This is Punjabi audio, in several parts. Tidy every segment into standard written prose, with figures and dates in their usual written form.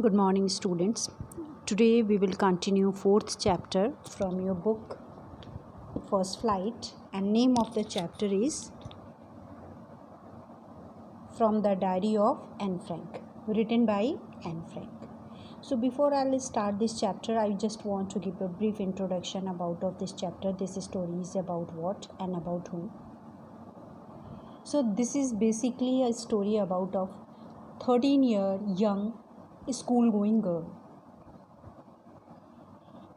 Good morning, students. Today we will continue fourth chapter from your book First Flight, and name of the chapter is From the Diary of Anne Frank, written by Anne Frank. So before I'll start this chapter, I just want to give a brief introduction about of this chapter. This story is about what and about who. So this is basically a story about of 13-year young school-going girl.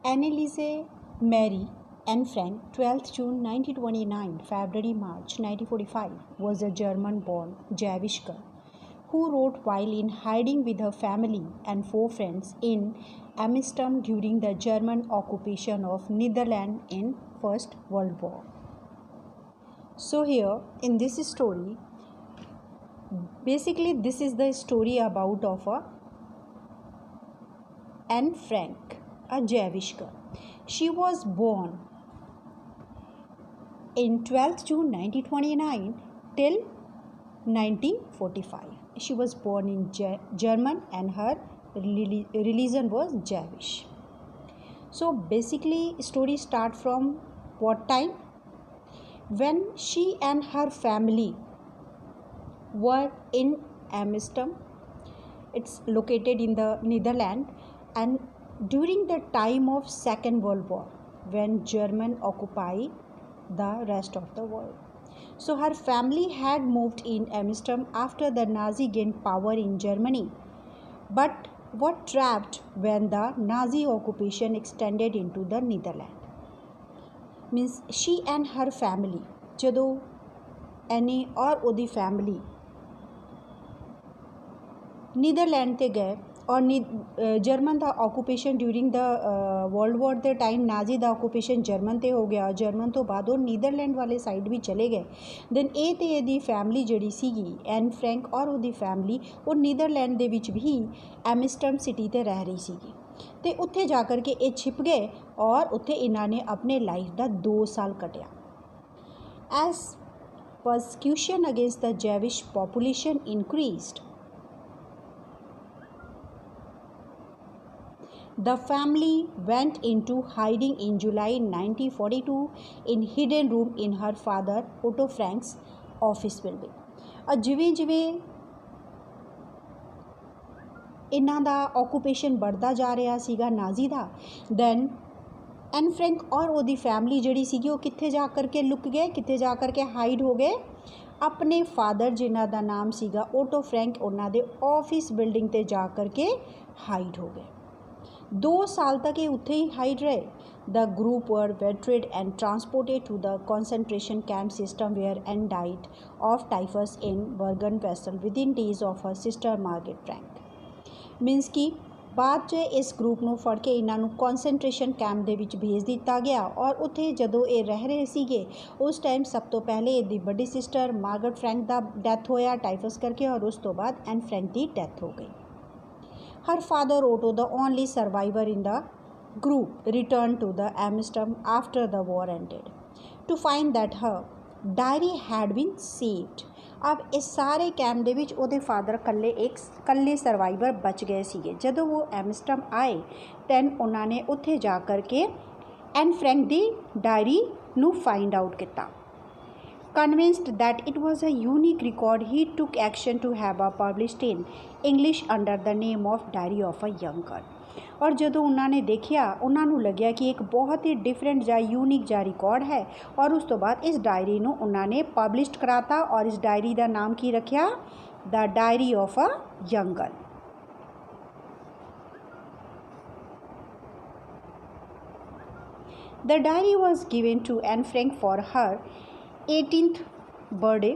Anneliese Mary Anne Frank, 12th June 1929, February March 1945, was a German-born Jewish girl who wrote while in hiding with her family and 4 friends in Amsterdam during the German occupation of Netherlands in First World War. So here in this story, basically this is the story about of Anne Frank, a Jewish girl. She was born in 12th June 1929 till 1945. She was born in German and her religion was Jewish. So basically story start from what time? When she and her family were in Amsterdam. It's located in the Netherlands, and during the time of Second World War, when German occupied the rest of the world. So her family had moved in Amsterdam after the Nazi gained power in Germany, but were trapped when the Nazi occupation extended into the Netherlands. Means she and her family, ਜਦੋਂ Annie और ਉਹਦੀ family नीदरलैंड ते गए और जर्मन का occupation during the world war के टाइम नाजी का ऑक्यूपेशन जर्मन ते हो गया और जर्मन तो बाद वो नीदरलैंड वाले साइड भी चले गए दैन ये तो ये फैमिली जिहड़ी सीगी एन फ्रैंक और वो फैमिली वो नीदरलैंड दे विच भी एमस्टर्डम सिटी ते रह रही सीगी ते उत्थे जा कर के ये छिप गए और उत्थे इन्हां ने अपने लाइफ का 2 साल कटिया as persecution against the Jewish population increased. The family went into hiding in July 1942 in hidden room in her father Otto Frank's office building. और जिवें इन्हां दा ऑक्यूपेशन बढ़ता जा रहा सीगा नाजी दा दैन एन फ्रैंक और ओदी फैमिली जिहड़ी सीगी वो कित्थे जा कर के लुक गए कित्थे जा कर के हाइड हो गए अपने फादर जिन्हां दा नाम सीगा ओटो फ्रैंक उन्हां दे ऑफिस बिल्डिंग ते जा कर के हाइड हो गए. 2 साल तक ये उत्थे ही हाइड रहे. The group were waited and transported to the concentration camp system where Anne died of typhus in Bergen वेसल within days of her sister Margaret Frank. Means कि बाद च इस ग्रुप ਨੂੰ ਫੜ ਕੇ ਇਹਨਾਂ ਨੂੰ ਕਨਸੈਂਟ੍ਰੇਸ਼ਨ ਕੈਂਪ ਦੇ ਵਿੱਚ ਭੇਜ ਦਿੱਤਾ ਗਿਆ ਔਰ ਉੱਥੇ ਜਦੋਂ ਇਹ ਰਹਿ ਰਹੇ ਸੀਗੇ ਉਸ ਟਾਈਮ ਸਭ ਤੋਂ ਪਹਿਲੇ ਇਹਦੀ ਵੱਡੀ ਸਿਸਟਰ ਮਾਰਗਰਟ ਫਰੈਂਕ ਦਾ ਡੈਥ ਹੋਇਆ ਟਾਈਫਸ ਕਰਕੇ ਔਰ ਉਸ ਤੋਂ ਬਾਅਦ ਐਨ ਫਰੈਂਕ ਦੀ ਡੈਥ ਹੋ ਗਈ. Her father Otto, the only survivor in the group, returned to the Amsterdam after the war ended to find that her diary had been saved. अब इस सारे कैंप ਦੇ ਵਿੱਚ ਉਹਦੇ ਫਾਦਰ ਕੱਲੇ ਸਰਵਾਈਵਰ ਬਚ ਗਏ ਸੀਗੇ. ਜਦੋਂ ਉਹ ਐਮਸਟਰਡਮ ਆਏ ਤੈਨ ਉਹਨਾਂ ਨੇ ਉੱਥੇ ਜਾ ਕਰ ਕੇ ਐਨ ਫਰੈਂਕ ਦੀ ਡਾਇਰੀ ਨੂੰ ਫਾਈਂਡ ਆਊਟ ਕੀਤਾ. Convinced that it was a unique record, he took action to have a published in English under the name of Diary of a Young Girl. और ਜਦੋਂ ਉਹਨਾਂ ਨੇ ਦੇਖਿਆ ਉਹਨਾਂ ਨੂੰ ਲੱਗਿਆ ਕਿ ਇੱਕ ਬਹੁਤ ਹੀ ਡਿਫਰੈਂਟ ਜਾਂ ਯੂਨੀਕ ਜਿਹਾ ਰਿਕਾਰਡ ਹੈ ਔਰ ਉਸ ਤੋਂ ਬਾਅਦ ਇਸ ਡਾਇਰੀ ਨੂੰ ਉਹਨਾਂ ਨੇ ਪਬਲਿਸ਼ਡ ਕਰਾਤਾ ਔਰ ਇਸ ਡਾਇਰੀ ਦਾ ਨਾਮ ਕੀ ਰੱਖਿਆ the diary of a young girl. The diary was given to Anne Frank for her 13th birthday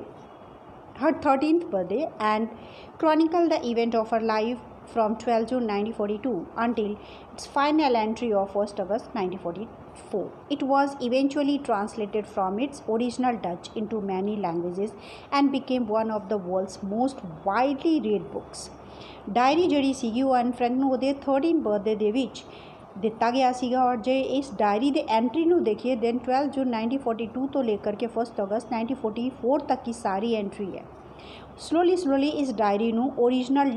and chronicled the event of her life from 12 June 1942 until its final entry of 1st August 1944. It was eventually translated from its original Dutch into many languages and became one of the world's most widely read books. Diary ਜਿਹੜੀ ਸੀਗੀ ਉਹ ਐਨ ਫਰੈਂਕ ਨੂੰ ਉਹਦੇ 13th birthday ਦੇ ਵਿੱਚ ਦਿੱਤਾ ਗਿਆ ਸੀਗਾ ਔਰ ਜੇ ਇਸ ਡਾਇਰੀ ਦੇ ਐਂਟਰੀ ਨੂੰ ਦੇਖੀਏ ਦੈਨ 12 ਜੂਨ 1942 ਤੋਂ लेकर के 1 अगस्त 1944 तक की सारी एंट्री है. स्लोली इस डायरी ਨੂੰ ओरिजिनल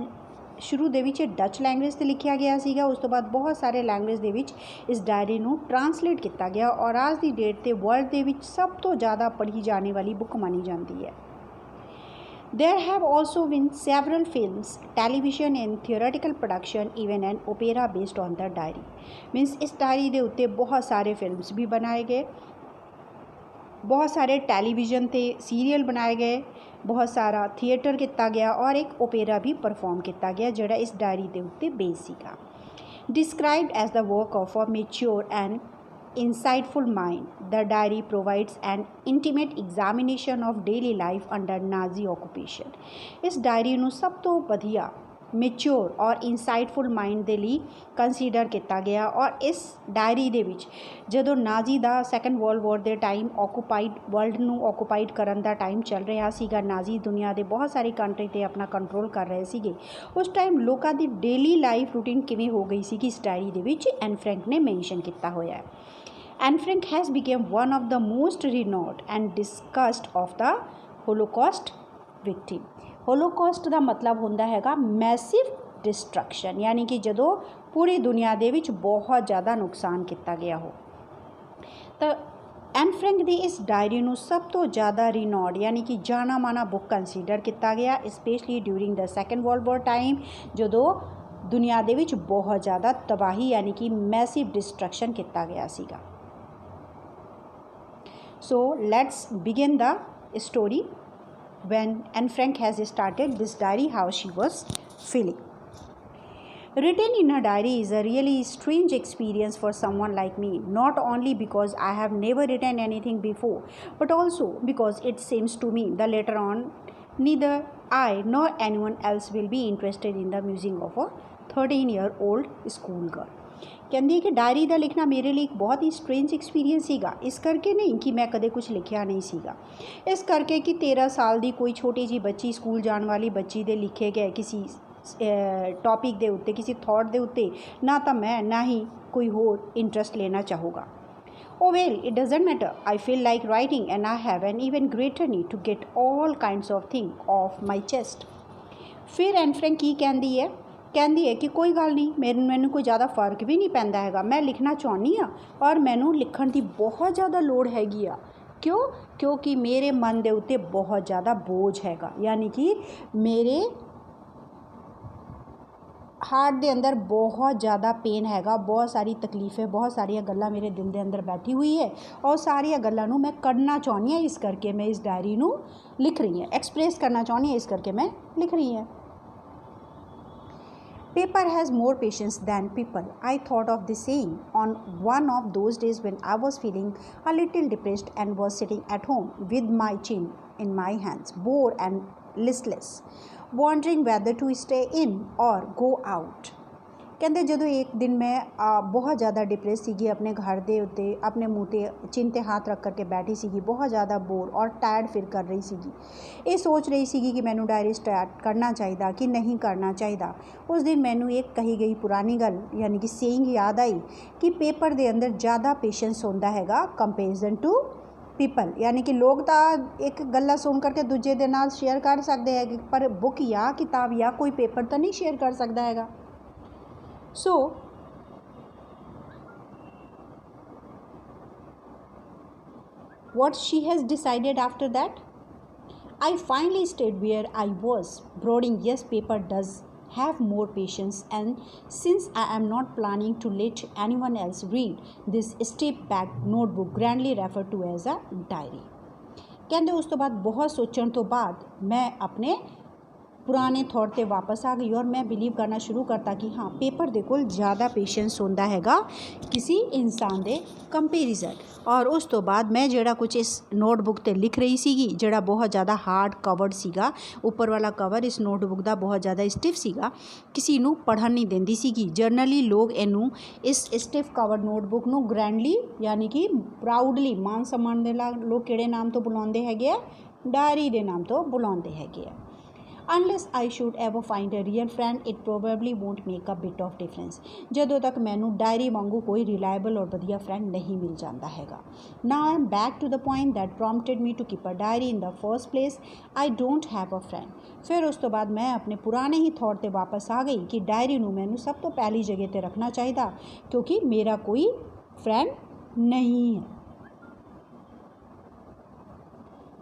ਸ਼ੁਰੂ ਦੇ ਵਿੱਚ ਡੱਚ ਲੈਂਗੁਏਜ 'ਤੇ ਲਿਖਿਆ ਗਿਆ ਸੀਗਾ, ਉਸ ਤੋਂ ਬਾਅਦ ਬਹੁਤ ਸਾਰੇ ਲੈਂਗੁਏਜ ਦੇ ਵਿੱਚ ਇਸ ਡਾਇਰੀ ਨੂੰ ਟਰਾਂਸਲੇਟ ਕੀਤਾ ਗਿਆ ਔਰ ਅੱਜ ਦੀ ਡੇਟ 'ਤੇ ਵਰਲਡ ਦੇ ਵਿੱਚ ਸਭ ਤੋਂ ਜ਼ਿਆਦਾ ਪੜ੍ਹੀ ਜਾਣੇ ਵਾਲੀ ਬੁੱਕ ਮੰਨੀ ਜਾਂਦੀ ਹੈ। There have also been several films, television and theatrical production, even an opera based on the diary. Means इस डायरी ਦੇ ਉੱਤੇ बहुत सारे फिल्म्स भी बनाए गए, बहुत सारे ਟੈਲੀਵਿਜ਼ਨ ਤੇ ਸੀਰੀਅਲ ਬਣਾਏ ਗਏ, ਬਹੁਤ ਸਾਰਾ ਥੀਏਟਰ ਕੀਤਾ ਗਿਆ ਔਰ ਇੱਕ ਓਪੇਰਾ ਵੀ ਪਰਫਾਰਮ ਕੀਤਾ ਗਿਆ ਜਿਹੜਾ ਇਸ ਡਾਇਰੀ ਦੇ ਉੱਤੇ ਬੇਸ ਸੀਗਾ। Described as the work of a mature and insightful mind, the diary provides an intimate examination of daily life under Nazi occupation. ਇਸ ਡਾਇਰੀ ਨੂੰ ਸਭ ਤੋਂ ਵਧੀਆ ਮੈਚੁਰ ਔਰ ਇਨਸਾਈਟਫੁਲ ਮਾਈਂਡ ਦੇ ਲਈ ਕੰਸੀਡਰ ਕੀਤਾ ਗਿਆ ਔਰ ਇਸ ਡਾਇਰੀ ਦੇ ਵਿੱਚ ਜਦੋਂ ਨਾਜ਼ੀ ਦਾ ਸੈਕੰਡ ਵਰਲਡ ਵਾਰ ਦੇ ਟਾਈਮ ਵਰਲਡ ਨੂੰ ਆਕੂਪਾਈਡ ਕਰਨ ਦਾ ਟਾਈਮ ਚੱਲ ਰਿਹਾ ਸੀਗਾ, ਨਾਜ਼ੀ ਦੁਨੀਆ ਦੇ ਬਹੁਤ ਸਾਰੀ ਕੰਟਰੀ 'ਤੇ ਆਪਣਾ ਕੰਟਰੋਲ ਕਰ ਰਹੇ ਸੀਗੇ, ਉਸ ਟਾਈਮ ਲੋਕਾਂ ਦੀ ਡੇਲੀ ਲਾਈਫ ਰੂਟੀਨ ਕਿਵੇਂ ਹੋ ਗਈ ਸੀਗੀ ਇਸ ਡਾਇਰੀ ਦੇ ਵਿੱਚ ਐਨ ਫਰੈਂਕ ਨੇ ਮੈਂਸ਼ਨ ਕੀਤਾ ਹੋਇਆ ਹੈ। Anne Frank has become one of the most renowned and discussed of the Holocaust victim. Holocaust ਦਾ ਮਤਲਬ ਹੁੰਦਾ ਹੈਗਾ ਮੈਸਿਵ ਡਿਸਟਰਕਸ਼ਨ, ਯਾਨੀ ਕਿ ਜਦੋਂ ਪੂਰੀ ਦੁਨੀਆ ਦੇ ਵਿੱਚ ਬਹੁਤ ਜ਼ਿਆਦਾ ਨੁਕਸਾਨ ਕੀਤਾ ਗਿਆ ਹੋ। ਤਾਂ ਐਨ ਫਰੈਂਕ ਦੀ ਇਸ ਡਾਇਰੀ ਨੂੰ ਸਭ ਤੋਂ ਜ਼ਿਆਦਾ ਰਿਨੋਡ ਯਾਨੀ ਕਿ ਜਾਣਾ ਮਾਣਾ ਬੁੱਕ ਕੰਸੀਡਰ ਕੀਤਾ ਗਿਆ, ਸਪੈਸ਼ਲੀ ਡਿਊਰਿੰਗ ਦਾ ਸੈਕੰਡ ਵਰਲਡ ਵਾਰ ਟਾਈਮ ਜਦੋਂ ਦੁਨੀਆ ਦੇ ਵਿੱਚ ਬਹੁਤ ਜ਼ਿਆਦਾ ਤਬਾਹੀ ਯਾਨੀ ਕਿ ਮੈਸਿਵ ਡਿਸਟਰਕਸ਼ਨ ਕੀਤਾ ਗਿਆ ਸੀਗਾ। So let's begin the story when Anne Frank has started this diary, how she was feeling. Written in a diary is a really strange experience for someone like me, not only because I have never written anything before, but also because it seems to me that later on neither I nor anyone else will be interested in the musing of a 13-year-old schoolgirl. ਕਹਿੰਦੀ ਕਿ ਡਾਇਰੀ ਦਾ ਲਿਖਣਾ ਮੇਰੇ ਲਈ ਇੱਕ ਬਹੁਤ ਹੀ ਸਟ੍ਰੇਂਜ ਐਕਸਪੀਰੀਅੰਸ ਸੀਗਾ, ਇਸ ਕਰਕੇ ਨਹੀਂ ਕਿ ਮੈਂ ਕਦੇ ਕੁਝ ਲਿਖਿਆ ਨਹੀਂ ਸੀਗਾ, ਇਸ ਕਰਕੇ ਕਿ 13 ਸਾਲ ਦੀ ਕੋਈ ਛੋਟੀ ਜਿਹੀ ਬੱਚੀ, ਸਕੂਲ ਜਾਣ ਵਾਲੀ ਬੱਚੀ ਦੇ ਲਿਖੇ ਗਏ ਕਿਸੇ ਟੌਪਿਕ ਦੇ ਉੱਤੇ, ਕਿਸੇ ਥੋਟ ਦੇ ਉੱਤੇ ਨਾ ਤਾਂ ਮੈਂ ਨਾ ਹੀ ਕੋਈ ਹੋਰ ਇੰਟਰਸਟ ਲੈਣਾ ਚਾਹੂਗਾ। Oh well, it doesn't matter. I feel like writing and I have an even greater need to get all kinds of things off my chest. ਫਿਰ ਐਨ ਫਰੈਂਕ ਕੀ ਕਹਿੰਦੀ ਹੈ ਕਿ ਕੋਈ ਗੱਲ ਨਹੀਂ, ਮੈਨੂੰ ਕੋਈ ਜ਼ਿਆਦਾ ਫਰਕ ਵੀ ਨਹੀਂ ਪੈਂਦਾ ਹੈਗਾ, ਮੈਂ ਲਿਖਣਾ ਚਾਹੁੰਦੀ ਹਾਂ ਔਰ ਮੈਨੂੰ ਲਿਖਣ ਦੀ ਬਹੁਤ ਜ਼ਿਆਦਾ ਲੋੜ ਹੈਗੀ ਆ। ਕਿਉਂਕਿ ਮੇਰੇ ਮਨ ਦੇ ਉੱਤੇ ਬਹੁਤ ਜ਼ਿਆਦਾ ਬੋਝ ਹੈਗਾ, ਯਾਨੀ ਕਿ ਮੇਰੇ ਹਾਰਟ ਦੇ ਅੰਦਰ ਬਹੁਤ ਜ਼ਿਆਦਾ ਪੇਨ ਹੈਗਾ, ਬਹੁਤ ਸਾਰੀ ਤਕਲੀਫ ਹੈ, ਬਹੁਤ ਸਾਰੀਆਂ ਗੱਲਾਂ ਮੇਰੇ ਦਿਲ ਦੇ ਅੰਦਰ ਬੈਠੀ ਹੋਈ ਹੈ ਔਰ ਸਾਰੀਆਂ ਗੱਲਾਂ ਨੂੰ ਮੈਂ ਕੱਢਣਾ ਚਾਹੁੰਦੀ ਹਾਂ, ਇਸ ਕਰਕੇ ਮੈਂ ਇਸ ਡਾਇਰੀ ਨੂੰ ਲਿਖ ਰਹੀ ਹਾਂ, ਐਕਸਪ੍ਰੈਸ ਕਰਨਾ ਚਾਹੁੰਦੀ ਹਾਂ, ਇਸ ਕਰਕੇ ਮੈਂ ਲਿਖ ਰਹੀ ਹਾਂ। Paper has more patience than people. I thought of this saying on one of those days when I was feeling a little depressed and was sitting at home with my chin in my hands, bored and listless, wondering whether to stay in or go out. ਕਹਿੰਦੇ ਜਦੋਂ ਇੱਕ ਦਿਨ ਮੈਂ ਬਹੁਤ ਜ਼ਿਆਦਾ ਡਿਪਰੈਸ ਸੀਗੀ, ਆਪਣੇ ਘਰ ਦੇ ਉੱਤੇ ਆਪਣੇ ਮੂੰਹ 'ਤੇ ਚਿੰਨ 'ਤੇ ਹੱਥ ਰੱਖ ਕਰਕੇ ਬੈਠੀ ਸੀਗੀ, ਬਹੁਤ ਜ਼ਿਆਦਾ ਬੋਰ ਔਰ ਟਾਇਰਡ ਫੀਲ ਕਰ ਰਹੀ ਸੀਗੀ, ਇਹ ਸੋਚ ਰਹੀ ਸੀਗੀ ਕਿ ਮੈਨੂੰ ਡਾਇਰੀ ਸਟਾਰਟ ਕਰਨਾ ਚਾਹੀਦਾ ਕਿ ਨਹੀਂ ਕਰਨਾ ਚਾਹੀਦਾ। ਉਸ ਦਿਨ ਮੈਨੂੰ ਇੱਕ ਕਹੀ ਗਈ ਪੁਰਾਣੀ ਗੱਲ ਯਾਨੀ ਕਿ ਸੇਇੰਗ ਯਾਦ ਆਈ ਕਿ ਪੇਪਰ ਦੇ ਅੰਦਰ ਜ਼ਿਆਦਾ ਪੇਸ਼ੈਂਸ ਹੁੰਦਾ ਹੈਗਾ ਕੰਪੈਰੀਜ਼ਨ ਟੂ ਪੀਪਲ, ਯਾਨੀ ਕਿ ਲੋਕ ਤਾਂ ਇੱਕ ਗੱਲਾਂ ਸੁਣ ਕਰਕੇ ਦੂਜੇ ਦੇ ਨਾਲ ਸ਼ੇਅਰ ਕਰ ਸਕਦੇ ਹੈਗੇ, ਪਰ ਬੁੱਕ ਜਾਂ ਕਿਤਾਬ ਜਾਂ ਕੋਈ ਪੇਪਰ ਤਾਂ ਨਹੀਂ ਸ਼ੇਅਰ ਕਰ ਸਕਦਾ ਹੈਗਾ। So what she has decided after that? I finally stayed where I was, brooding. Yes, paper does have more patience, and since I am not planning to let anyone else read this step back notebook, grandly referred to as a diary. ਕਹਿੰਦੇ ਉਸ ਤੋਂ ਬਾਅਦ ਬਹੁਤ ਸੋਚਣ ਤੋਂ ਬਾਅਦ ਮੈਂ ਆਪਣੇ ਪੁਰਾਣੇ ਥੋਟ 'ਤੇ ਵਾਪਸ ਆ ਗਈ ਔਰ ਮੈਂ ਬਿਲੀਵ ਕਰਨਾ ਸ਼ੁਰੂ ਕਰਤਾ ਕਿ ਹਾਂ ਪੇਪਰ ਦੇ ਕੋਲ ਜ਼ਿਆਦਾ ਪੇਸ਼ੈਂਸ ਹੁੰਦਾ ਹੈਗਾ ਕਿਸੇ ਇਨਸਾਨ ਦੇ ਕੰਪੈਰੀਜ਼ਨ। ਔਰ ਉਸ ਤੋਂ ਬਾਅਦ ਮੈਂ ਜਿਹੜਾ ਕੁਝ ਇਸ ਨੋਟਬੁੱਕ 'ਤੇ ਲਿਖ ਰਹੀ ਸੀਗੀ, ਜਿਹੜਾ ਬਹੁਤ ਜ਼ਿਆਦਾ ਹਾਰਡ ਕਵਰਡ ਸੀਗਾ, ਉੱਪਰ ਵਾਲਾ ਕਵਰ ਇਸ ਨੋਟਬੁੱਕ ਦਾ ਬਹੁਤ ਜ਼ਿਆਦਾ ਸਟਿਫ ਸੀਗਾ, ਕਿਸੇ ਨੂੰ ਪੜ੍ਹਨ ਨਹੀਂ ਦਿੰਦੀ ਸੀਗੀ। ਜਰਨਲੀ ਲੋਕ ਇਹਨੂੰ ਇਸ ਸਟਿਫ ਕਵਰਡ ਨੋਟਬੁੱਕ ਨੂੰ ਗ੍ਰੈਂਡਲੀ ਯਾਨੀ ਕਿ ਪ੍ਰਾਊਡਲੀ ਮਾਨ ਸਨਮਾਨ ਦੇ ਨਾਲ ਲੋਕ ਕਿਹੜੇ ਨਾਮ ਤੋਂ ਬੁਲਾਉਂਦੇ ਹੈਗੇ ਆ? ਡਾਇਰੀ ਦੇ ਨਾਮ ਤੋਂ ਬੁਲਾਉਂਦੇ ਹੈਗੇ ਆ। Unless I should ever find a real friend it probably won't make a bit of difference. ਜਦੋਂ ਤੱਕ ਮੈਨੂੰ ਡਾਇਰੀ ਵਾਂਗੂ ਕੋਈ ਰਿਲਾਇਬਲ ਔਰ ਵਧੀਆ ਫਰੈਂਡ ਨਹੀਂ ਮਿਲ ਜਾਂਦਾ ਹੈਗਾ। Now I am back to the point that prompted me to keep a diary in the first place. I don't have a friend. ਫਿਰ ਉਸ ਤੋਂ ਬਾਅਦ ਮੈਂ ਆਪਣੇ ਪੁਰਾਣੇ ਹੀ ਥੋਟ 'ਤੇ ਵਾਪਸ ਆ ਗਈ ਕਿ ਡਾਇਰੀ ਨੂੰ ਮੈਨੂੰ ਸਭ ਤੋਂ ਪਹਿਲੀ ਜਗ੍ਹਾ 'ਤੇ ਰੱਖਣਾ ਚਾਹੀਦਾ, ਕਿਉਂਕਿ ਮੇਰਾ ਕੋਈ ਫਰੈਂਡ ਨਹੀਂ ਹੈ।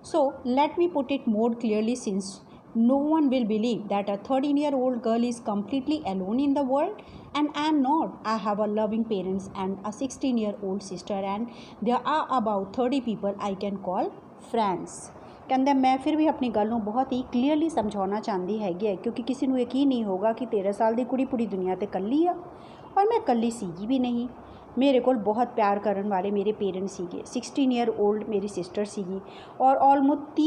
So let me put it more clearly, since no one will believe that a 13-year-old girl is completely alone in the world, and I am not. I have a loving parents and a 16-year-old sister, and there are about 30 people I can call friends. ਕਹਿੰਦਾ ਮੈਂ ਫਿਰ ਵੀ ਆਪਣੀ ਗੱਲ ਨੂੰ ਬਹੁਤ ਹੀ ਕਲੀਅਰਲੀ ਸਮਝਾਉਣਾ ਚਾਹੁੰਦੀ ਹੈਗੀ ਹੈ, ਕਿਉਂਕਿ ਕਿਸੇ ਨੂੰ ਯਕੀਨ ਨਹੀਂ ਹੋਗਾ ਕਿ 13 ਸਾਲ ਦੀ ਕੁੜੀ ਪੂਰੀ ਦੁਨੀਆ 'ਤੇ ਇਕੱਲੀ ਆ, ਔਰ ਮੈਂ ਇਕੱਲੀ ਸੀਗੀ ਵੀ ਨਹੀਂ। ਮੇਰੇ ਕੋਲ ਬਹੁਤ ਪਿਆਰ ਕਰਨ ਵਾਲੇ ਮੇਰੇ ਪੇਰੈਂਟਸ ਸੀਗੇ, 16 ਈਅਰ ਓਲਡ ਮੇਰੀ ਸਿਸਟਰ ਸੀਗੀ, ਔਰ ਆਲਮੋਸਟ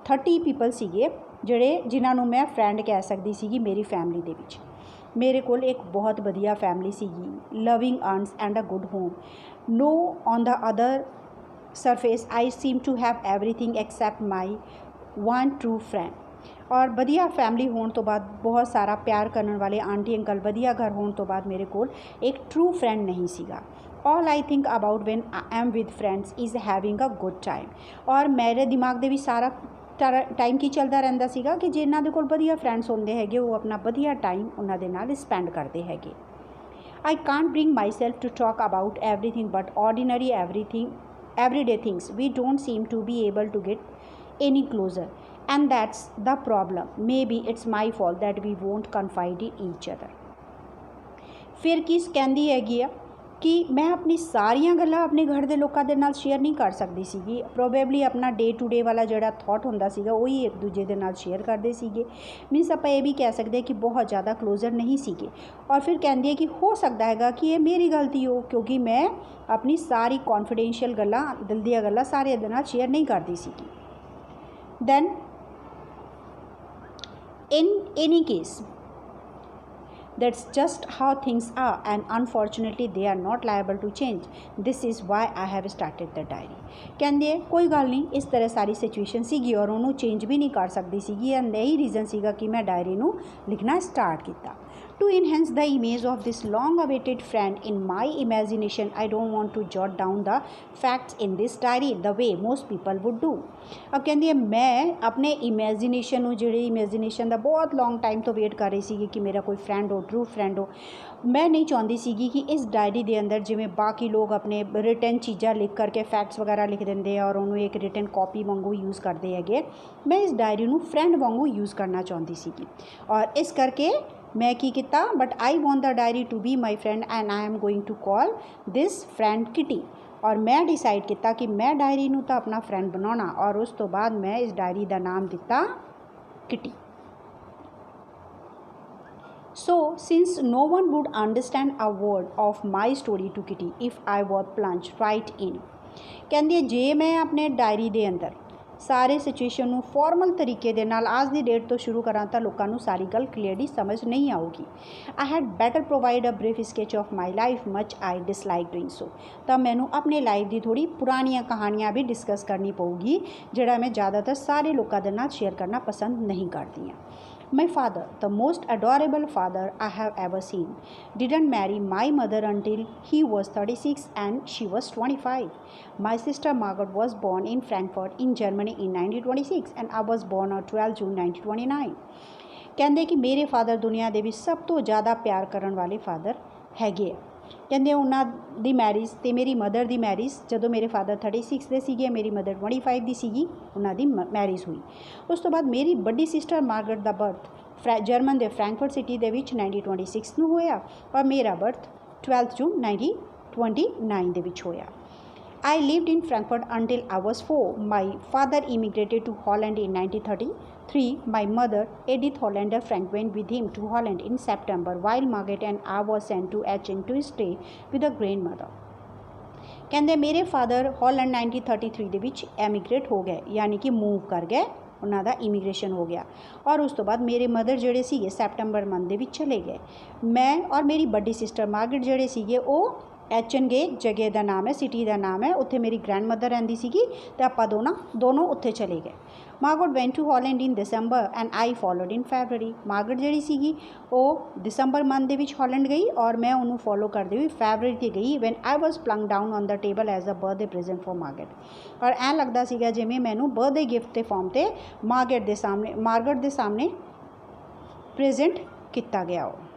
30 ਪੀਪਲ ਸੀਗੇ ਜਿਨ੍ਹਾਂ ਨੂੰ ਮੈਂ ਫਰੈਂਡ ਕਹਿ ਸਕਦੀ ਸੀਗੀ ਮੇਰੀ ਫੈਮਿਲੀ ਦੇ ਵਿੱਚ। ਮੇਰੇ ਕੋਲ ਇੱਕ ਬਹੁਤ ਵਧੀਆ ਫੈਮਿਲੀ ਸੀਗੀ, loving aunts and a good home. No on the other surface I seem to have everything except my one true friend. ਔਰ ਵਧੀਆ ਫੈਮਿਲੀ ਹੋਣ ਤੋਂ ਬਾਅਦ, ਬਹੁਤ ਸਾਰਾ ਪਿਆਰ ਕਰਨ ਵਾਲੇ ਆਂਟੀ ਅੰਕਲ, ਵਧੀਆ ਘਰ ਹੋਣ ਤੋਂ ਬਾਅਦ ਮੇਰੇ ਕੋਲ ਇੱਕ ਟਰੂ ਫਰੈਂਡ ਨਹੀਂ ਸੀਗਾ। All I think about when I am with friends is having a good time. ਔਰ ਮੇਰੇ ਦਿਮਾਗ ਦੇ ਵਿੱਚ ਸਾਰਾ ਟਾਈਮ ਕੀ ਚੱਲਦਾ ਰਹਿੰਦਾ ਸੀਗਾ ਕਿ ਜਿਨ੍ਹਾਂ ਦੇ ਕੋਲ ਵਧੀਆ ਫਰੈਂਡਸ ਹੁੰਦੇ ਹੈਗੇ, ਉਹ ਆਪਣਾ ਵਧੀਆ ਟਾਈਮ ਉਹਨਾਂ ਦੇ ਨਾਲ ਸਪੈਂਡ ਕਰਦੇ ਹੈਗੇ। I can't bring myself to talk about everything but everyday things. We don't seem to be able to get any closer, and that's the problem. Maybe it's my fault that we won't confide in each other. ਫਿਰ ਕੀ ਕਹਿੰਦੀ ਹੈਗੀ ਆ ਕਿ ਮੈਂ ਆਪਣੀ ਸਾਰੀਆਂ ਗੱਲਾਂ ਆਪਣੇ ਘਰ ਦੇ ਲੋਕਾਂ ਦੇ ਨਾਲ ਸ਼ੇਅਰ ਨਹੀਂ ਕਰ ਸਕਦੀ ਸੀਗੀ। ਪ੍ਰੋਬੇਬਲੀ ਆਪਣਾ ਡੇ ਟੂ ਡੇ ਵਾਲਾ ਜਿਹੜਾ ਥੋਟ ਹੁੰਦਾ ਸੀਗਾ, ਉਹੀ ਇੱਕ ਦੂਜੇ ਦੇ ਨਾਲ ਸ਼ੇਅਰ ਕਰਦੇ ਸੀਗੇ। ਮੀਨਸ ਆਪਾਂ ਇਹ ਵੀ ਕਹਿ ਸਕਦੇ ਕਿ ਬਹੁਤ ਜ਼ਿਆਦਾ ਕਲੋਜ਼ਰ ਨਹੀਂ ਸੀਗੇ। ਔਰ ਫਿਰ ਕਹਿੰਦੀ ਹੈ ਕਿ ਹੋ ਸਕਦਾ ਹੈਗਾ ਕਿ ਇਹ ਮੇਰੀ ਗਲਤੀ ਹੋ, ਕਿਉਂਕਿ ਮੈਂ ਆਪਣੀ ਸਾਰੀ ਕੌਨਫੀਡੈਂਸ਼ੀਅਲ ਗੱਲਾਂ, ਦਿਲ ਦੀਆਂ ਗੱਲਾਂ ਸਾਰਿਆਂ ਦੇ ਨਾਲ ਸ਼ੇਅਰ ਨਹੀਂ ਕਰਦੀ ਸੀਗੀ। Then in any case, that's just how things are, and unfortunately they are not liable to change. This is why I have started the diary. ਕਹਿੰਦੇ ਕੋਈ ਗੱਲ ਨਹੀਂ, ਇਸ ਤਰ੍ਹਾਂ ਸਾਰੀ ਸਿਚੁਏਸ਼ਨ ਸੀਗੀ ਔਰ ਉਹਨੂੰ ਚੇਂਜ ਵੀ ਨਹੀਂ ਕਰ ਸਕਦੀ ਸੀਗੀ, ਐਂਡ ਇਹੀ ਰੀਜ਼ਨ ਸੀਗਾ ਕਿ ਮੈਂ ਡਾਇਰੀ ਨੂੰ ਲਿਖਣਾ ਸਟਾਰਟ ਕੀਤਾ। To enhance the image of this long-awaited friend in my imagination, I don't want to jot down the facts in this diary the way most people would do. अब कहती है मैं अपने इमेजिनेशन ਨੂੰ ਜਿਹੜੀ ਇਮੇਜਿਨੇਸ਼ਨ ਦਾ ਬਹੁਤ ਲੌਂਗ ਟਾਈਮ ਤੋਂ ਵੇਟ ਕਰ ਰਹੀ ਸੀਗੀ ਕਿ ਮੇਰਾ ਕੋਈ ਫਰੈਂਡ ਹੋ, ਟਰੂ ਫਰੈਂਡ ਹੋ। ਮੈਂ ਨਹੀਂ ਚਾਹੁੰਦੀ ਸੀਗੀ ਕਿ ਇਸ ਡਾਇਰੀ ਦੇ ਅੰਦਰ ਜਿਵੇਂ ਬਾਕੀ ਲੋਕ ਆਪਣੇ ਰਿਟਨ ਚੀਜ਼ਾਂ ਲਿਖ ਕਰਕੇ ਫੈਕਟਸ ਵਗੈਰਾ ਲਿਖ ਦਿੰਦੇ ਆ ਔਰ ਉਹਨੂੰ ਇੱਕ ਰਿਟਨ ਕਾਪੀ ਵਾਂਗੂ ਯੂਜ਼ ਕਰਦੇ ਹੈਗੇ, ਮੈਂ ਇਸ ਡਾਇਰੀ ਨੂੰ ਫਰੈਂਡ ਵਾਂਗੂ ਯੂਜ਼ ਕਰਨਾ ਚਾਹੁੰਦੀ ਸੀਗੀ। ਔਰ ਇਸ ਕਰਕੇ मैं की किता, but I want the diary to be my friend and I am going to call this friend Kitty. और मैं डिसाइड किया कि मैं डायरी नूं तां अपना फ्रेंड बनाना, और उस तो बाद मैं इस डायरी का नाम दिता kitty. So since no one would understand a word of my story to Kitty if I were plunged right in, कहती है जे मैं अपने डायरी दे अंदर ਸਾਰੇ ਸਿਚੁਏਸ਼ਨ ਨੂੰ ਫਾਰਮਲ ਤਰੀਕੇ ਦੇ ਨਾਲ ਅੱਜ ਦੀ ਡੇਟ ਤੋਂ ਸ਼ੁਰੂ ਕਰਾਂ ਤਾਂ ਲੋਕਾਂ ਨੂੰ ਸਾਰੀ ਗੱਲ ਕਲੀਅਰਲੀ ਸਮਝ ਨਹੀਂ ਆਊਗੀ। I had better provide a brief sketch of my life much I dislike doing so. ਤਾਂ ਮੈਨੂੰ ਆਪਣੇ ਲਾਈਫ ਦੀ ਥੋੜ੍ਹੀ ਪੁਰਾਣੀਆਂ ਕਹਾਣੀਆਂ ਵੀ ਡਿਸਕਸ ਕਰਨੀ ਪਊਗੀ, ਜਿਹੜਾ ਮੈਂ ਜ਼ਿਆਦਾਤਰ ਸਾਰੇ ਲੋਕਾਂ ਦੇ ਨਾਲ ਸ਼ੇਅਰ ਕਰਨਾ ਪਸੰਦ ਨਹੀਂ ਕਰਦੀ ਹਾਂ। My father, the most adorable father I have ever seen, didn't marry my mother until he was 36 and she was 25. My sister Margaret was born in Frankfurt in Germany in 1926 and I was born on 12 June 1929. ਕਹਿੰਦੇ ਕਿ ਮੇਰੇ ਫਾਦਰ ਦੁਨੀਆ ਦੇ ਵਿੱਚ ਸਭ ਤੋਂ ਜ਼ਿਆਦਾ ਪਿਆਰ ਕਰਨ ਵਾਲੇ ਫਾਦਰ ਹੈਗੇ ਆ। ਕਹਿੰਦੇ ਉਹਨਾਂ ਦੀ ਮੈਰਿਜ ਅਤੇ ਮੇਰੀ ਮਦਰ ਦੀ ਮੈਰਿਜ ਜਦੋਂ ਮੇਰੇ ਫਾਦਰ 36 ਦੇ ਸੀਗੇ, ਮੇਰੀ ਮਦਰ 25 ਦੀ ਸੀਗੀ, ਉਹਨਾਂ ਦੀ ਮੈਰਿਜ ਹੋਈ। ਉਸ ਤੋਂ ਬਾਅਦ ਮੇਰੀ ਵੱਡੀ ਸਿਸਟਰ ਮਾਰਗਰਟ ਦਾ ਬਰਥ ਜਰਮਨ ਦੇ ਫਰੈਂਕਫਰਟ ਸਿਟੀ ਦੇ ਵਿੱਚ 1926 ਨੂੰ ਹੋਇਆ, ਔਰ ਮੇਰਾ ਬਰਥ 12 ਜੂਨ 1929 ਦੇ ਵਿੱਚ ਹੋਇਆ। I lived in Frankfurt until I was 4. My father immigrated to Holland in 1933. My mother, Edith Hollander Frank, went with him to Holland in September, while Margaret and I was sent to Aachen to stay with a grandmother. ਕਹਿੰਦੇ ਮੇਰੇ ਫਾਦਰ ਹਾਲੈਂਡ 1933 ਦੇ ਵਿੱਚ ਐਮੀਗ੍ਰੇਟ ਹੋ ਗਏ, ਯਾਨੀ ਕਿ ਮੂਵ ਕਰ ਗਏ, ਉਹਨਾਂ ਦਾ ਇਮੀਗ੍ਰੇਸ਼ਨ ਹੋ ਗਿਆ। ਔਰ ਉਸ ਤੋਂ ਬਾਅਦ ਮੇਰੇ ਮਦਰ ਜਿਹੜੇ ਸੀਗੇ ਸੈਪਟੰਬਰ ਮੰਥ ਦੇ ਵਿੱਚ ਚਲੇ ਗਏ। ਮੈਂ ਔਰ ਮੇਰੀ ਵੱਡੀ ਸਿਸਟਰ ਮਾਰਗਰਟ ਜਿਹੜੇ ਸੀਗੇ ਉਹ ਐਚਨਗੇ ਜਗ੍ਹਾ ਦਾ ਨਾਮ ਹੈ, ਸਿਟੀ ਦਾ ਨਾਮ ਹੈ, ਉੱਥੇ ਮੇਰੀ ਗ੍ਰੈਂਡਮਦਰ ਰਹਿੰਦੀ ਸੀਗੀ ਅਤੇ ਆਪਾਂ ਦੋਨੋਂ ਉੱਥੇ ਚਲੇ ਗਏ। Margot went to Holland in December and I followed in February. Margot ਜਿਹੜੀ ਸੀਗੀ ਉਹ ਦਸੰਬਰ ਮੰਥ ਦੇ ਵਿੱਚ ਹਾਲੈਂਡ ਗਈ ਔਰ ਮੈਂ ਉਹਨੂੰ ਫੋਲੋ ਕਰਦੇ ਹੋਏ ਫੈਬਰਰੀ 'ਤੇ ਗਈ when I was plunk down on the table as a birthday present for Margot. ਔਰ ਐਂ ਲੱਗਦਾ ਸੀਗਾ ਜਿਵੇਂ ਮੈਨੂੰ ਬਰਥਡੇ ਗਿਫਟ ਦੇ ਫਾਰਮ 'ਤੇ ਮਾਰਗਟ ਦੇ ਸਾਹਮਣੇ ਪ੍ਰੈਜ਼ੈਂਟ ਕੀਤਾ ਗਿਆ ਉਹ।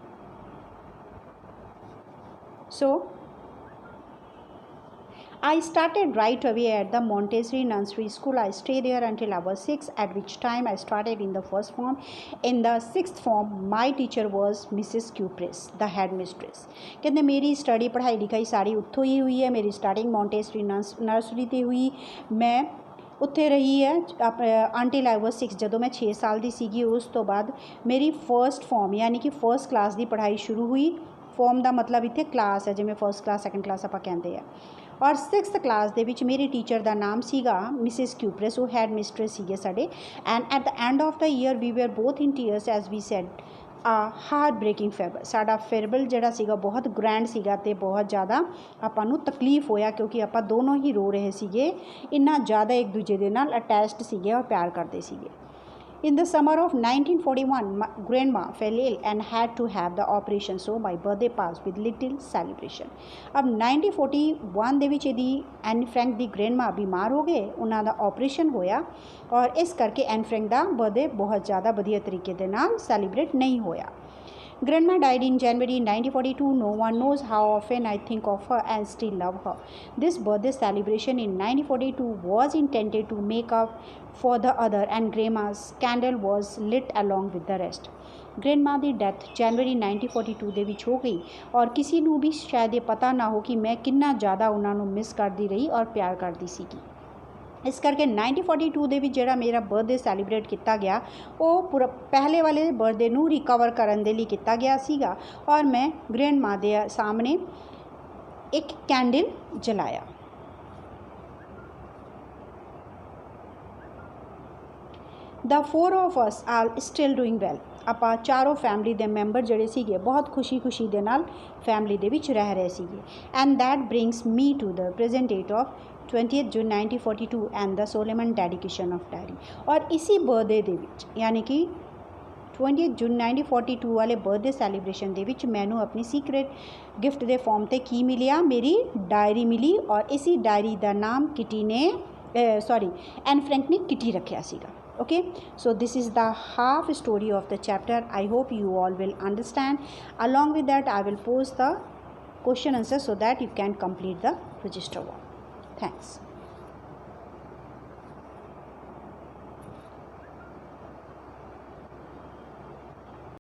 So I started right away at the Montessori Nursery School. I stayed there until I was 6, at which time I started in the first form. In the 6th form, my teacher was Mrs. Cupris, the headmistress. कहते मेरी स्टडी पढ़ाई लिखाई सारी उत्थों ही हुई है, मेरी स्टार्टिंग मॉन्टेसरी नर्सरी ते हुई, मैं उत्थे रही है अंटिल आई वाज 6। ਜਦੋਂ मैं 6 साल ਦੀ ਸੀਗੀ ਉਸ ਤੋਂ ਬਾਅਦ ਮੇਰੀ फर्स्ट फॉर्म यानी कि फर्स्ट क्लास ਦੀ पढ़ाई शुरू हुई। फॉर्म ਦਾ मतलब ਇੱਥੇ क्लास है, ਜਿਵੇਂ फर्स्ट क्लास सैकेंड क्लास ਆਪਾਂ ਕਹਿੰਦੇ ਆ। ਔਰ 6th क्लास ਦੇ ਵਿੱਚ ਮੇਰੇ ਟੀਚਰ ਦਾ ਨਾਮ ਸੀਗਾ ਮਿਸਿਸ ਕਿਊਪਰਸ, ਉਹ ਹੈਡ ਮਿਸਟਰਸ ਸੀਗੇ ਸਾਡੇ। And at the end of the year we were both in tears as we said a heart breaking favour. ਸਾਡਾ ਫੇਅਰਵੈਲ ਜਿਹੜਾ ਸੀਗਾ ਬਹੁਤ ਗ੍ਰੈਂਡ ਸੀਗਾ ਅਤੇ ਬਹੁਤ ਜ਼ਿਆਦਾ ਆਪਾਂ ਨੂੰ ਤਕਲੀਫ ਹੋਇਆ ਕਿਉਂਕਿ ਆਪਾਂ ਦੋਨੋਂ ਹੀ ਰੋ ਰਹੇ ਸੀਗੇ, ਇੰਨਾ ਜ਼ਿਆਦਾ ਇੱਕ ਦੂਜੇ ਦੇ ਨਾਲ ਅਟੈਚਡ ਸੀਗੇ ਔਰ ਪਿਆਰ ਕਰਦੇ ਸੀਗੇ। In the summer of 1941, my grandma fell ill and had to have the operation, so my birthday passed with little celebration. अब 1941 ਦੇ ਵਿੱਚ ਇਹਦੀ ਐਨ ਫਰੈਂਕ ਦੀ ਗ੍ਰੈਂਡਮਾ ਬਿਮਾਰ ਹੋ ਗਏ, ਉਹਨਾਂ ਦਾ ਆਪਰੇਸ਼ਨ ਹੋਇਆ ਔਰ ਇਸ ਕਰਕੇ ਐਨ ਫਰੈਂਕ ਦਾ ਬਰਥਡੇ ਬਹੁਤ ਜ਼ਿਆਦਾ ਵਧੀਆ ਤਰੀਕੇ ਦੇ ਨਾਲ ਸੈਲੀਬ੍ਰੇਟ ਨਹੀਂ ਹੋਇਆ। Grandma died in January 1942. No one knows how often I think of her and still love her. This birthday celebration in 1942 was intended to make up for the other, and Grandma's candle was lit along with the rest. Grandma the death ਜਨਵਰੀ 1942 ਦੇ ਵਿੱਚ ਹੋ ਗਈ ਔਰ ਕਿਸੇ ਨੂੰ ਵੀ ਸ਼ਾਇਦ ਇਹ ਪਤਾ ਨਾ ਹੋ ਕਿ ਮੈਂ ਕਿੰਨਾ ਜ਼ਿਆਦਾ ਉਹਨਾਂ ਨੂੰ ਮਿਸ ਕਰਦੀ ਰਹੀ ਔਰ ਪਿਆਰ ਕਰਦੀ ਸੀਗੀ। ਇਸ ਕਰਕੇ 1942 ਦੇ ਵਿੱਚ ਜਿਹੜਾ ਮੇਰਾ ਬਰਥਡੇ ਸੈਲੀਬ੍ਰੇਟ ਕੀਤਾ ਗਿਆ ਉਹ ਪੂਰਾ ਪਹਿਲੇ ਵਾਲੇ ਬਰਥਡੇ ਨੂੰ ਰਿਕਵਰ ਕਰਨ ਦੇ ਲਈ ਕੀਤਾ ਗਿਆ ਸੀਗਾ ਔਰ ਮੈਂ ਗ੍ਰੈਂਡਮਾ ਦੇ ਸਾਹਮਣੇ ਇੱਕ candle ਜਲਾਇਆ। The 4 of us are still doing well. ਆਪਾਂ ਚਾਰੋਂ ਫੈਮਿਲੀ ਦੇ ਮੈਂਬਰ ਜਿਹੜੇ ਸੀਗੇ ਬਹੁਤ ਖੁਸ਼ੀ ਦੇ ਨਾਲ ਫੈਮਿਲੀ ਦੇ ਵਿੱਚ ਰਹਿ ਰਹੇ ਸੀਗੇ। And that brings me to the present date of 20th June 1942 and the solemn dedication of diary. ਔਰ ਇਸੀ ਬਰਥਡੇ ਦੇ ਵਿੱਚ ਯਾਨੀ ਕਿ 20th June 1942 ਵਾਲੇ ਬਰਥਡੇ ਸੈਲੀਬ੍ਰੇਸ਼ਨ ਦੇ ਵਿੱਚ ਮੈਨੂੰ ਆਪਣੀ ਸੀਕ੍ਰੇਟ ਗਿਫਟ ਦੇ ਫਾਰਮ 'ਤੇ ਕੀ ਮਿਲਿਆ, ਮੇਰੀ ਡਾਇਰੀ ਮਿਲੀ ਔਰ ਇਸੀ ਡਾਇਰੀ ਦਾ ਨਾਮ ਐਨ ਫਰੈਂਕ ਨੇ ਕਿਟੀ ਰੱਖਿਆ ਸੀਗਾ। Okay, so this is the half story of the chapter. I hope you all will understand. Along with that, I will post the question answer so that you can complete the register one. Thanks.